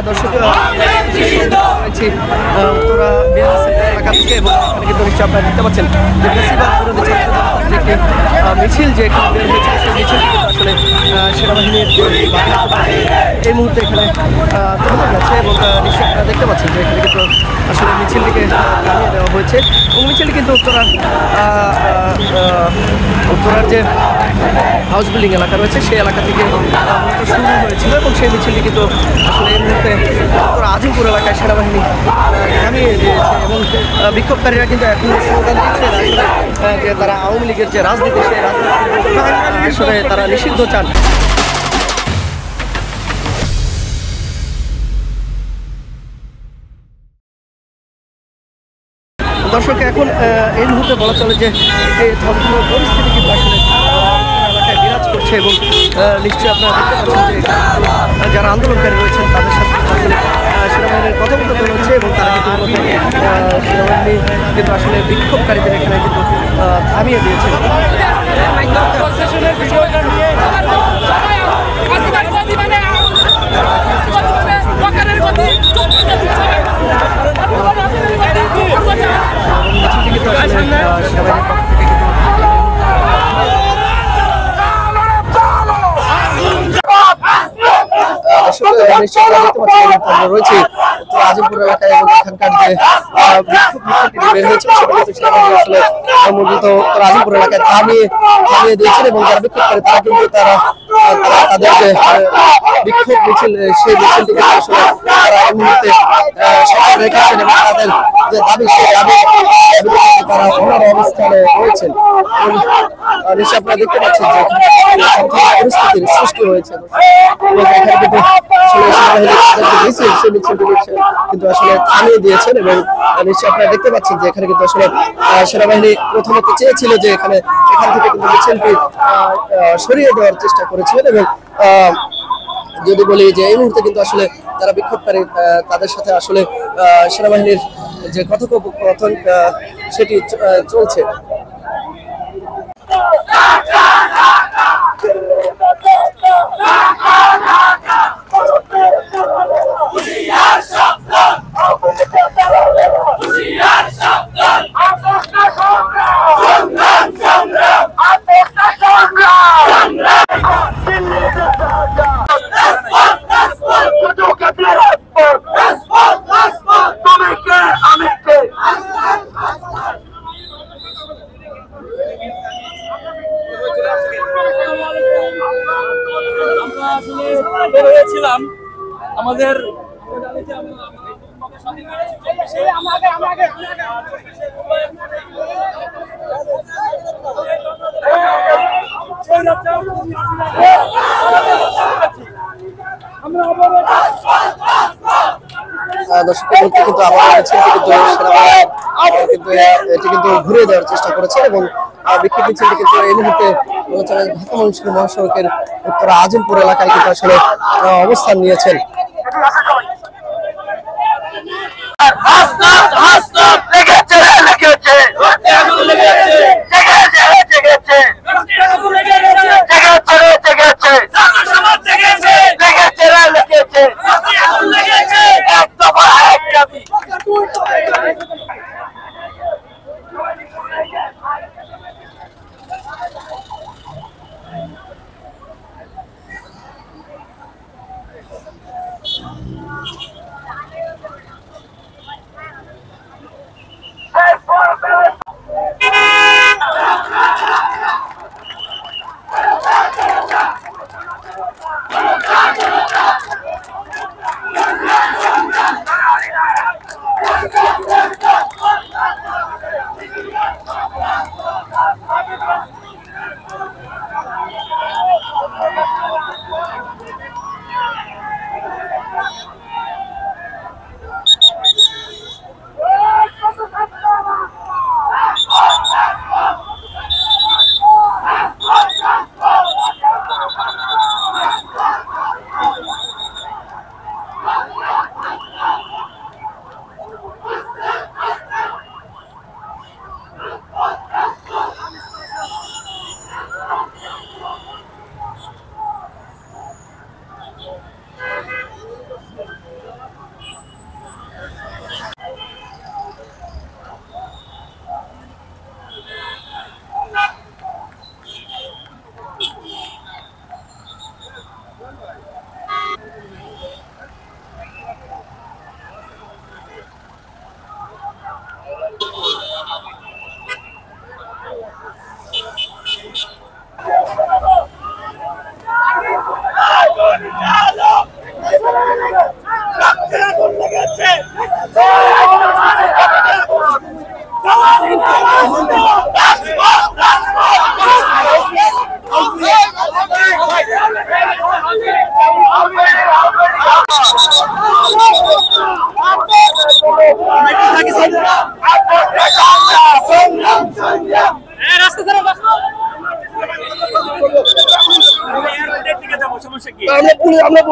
দর্শক রয়েছি উত্তরা বিহার এলাকা থেকে এবং এখানে কিন্তু নিশ্চয়ই আপনারা দেখতে পাচ্ছেন যে ফ্যাসিবাদ বিরোধী ছাত্রদের যে একটি মিছিল যে এখানে বের হয়েছে সেই মিছিল আসলে সেনাবাহিনীর এই মুহূর্তে এখানে থামে গেছে এবং নিশ্চয়ই আপনারা দেখতে পাচ্ছেন যে এখানে কিন্তু আসলে মিছিলটিকে থামিয়ে দেওয়া হয়েছে এবং মিছিলটি কিন্তু উত্তরার যে হাউস বিল্ডিং এলাকা রয়েছে সেই এলাকা থেকে শুরু হয়েছিল এবং সেই মিছিলটি কিন্তু আসলে এই মুহূর্তে উত্তর আজিমপুর এলাকায় সেনাবাহিনী থামিয়ে দিয়েছে এবং বিক্ষোভকারীরা কিন্তু এখন স্লোগান দিচ্ছে যে তারা আওয়ামী লীগের যে রাজনীতি সেই রাজনীতি আসলে তারা নিষিদ্ধ চান। দর্শক এখন এই মুহূর্তে বলা চলে যে ধর্মীয় পরিস্থিতি কিন্তু আসলে এলাকায় বিরাজ করছে এবং নিশ্চয়ই আপনারা দেখতে পাচ্ছেন যে যারা আন্দোলনকারী রয়েছেন তাদের সাথে আসলে সেনাবাহিনীর কথোপকথন হচ্ছে এবং তারা কিন্তু সেনাবাহিনী কিন্তু আসলে বিক্ষোভকারীদের এখানে কিন্তু থামিয়ে দিয়েছে। রয়েছে আজিমপুর এলাকায় এবং এখানকার যে বের হয়েছে আসলে মূলত আজিমপুর এলাকায় থামিয়ে দিয়েছেন এবং যারা বিক্ষোভ করে তারা কিন্তু তাদের যে বিক্ষোভ মিছিল সেই মিছিলটিকে আসলে তারা এই মুহূর্তে সচল রেখেছেন এবং তাদের যে দাবি সেই দাবি তারা অন্য অবস্থানে রয়েছেন এবং নিশ্চয়ই আপনারা দেখতে পাচ্ছেন যে পরিস্থিতির সৃষ্টি হয়েছে এবং এখানে কিন্তু আসলে সেনাবাহিনীর যে মিছিল সেই মিছিলটি কিন্তু আসলে থামিয়ে দিয়েছেন এবং নিশ্চয়ই আপনারা দেখতে পাচ্ছেন যে এখানে কিন্তু আসলে সেনাবাহিনী প্রথমত চেয়েছিল যে এখান থেকে কিন্তু মিছিলটি সরিয়ে দেওয়ার চেষ্টা করেছিলেন এবং যদি বলি যে এই মুহূর্তে কিন্তু আসলে যারা বিক্ষোভকারী তাদের সাথে আসলে সেনাবাহিনীর যে কথোপকথন সেটি চলছে। আমাদের দর্শকের মধ্যে কিন্তু আবার কিন্তু এটি কিন্তু ঘুরিয়ে দেওয়ার চেষ্টা করেছে এবং বিক্ষোভ মিছিলটি কিন্তু এই মুহূর্তে ঢাকা মহাসড়কের উত্তরা আজিমপুর এলাকায় কিন্তু আসলে অবস্থান নিয়েছেন। আমরা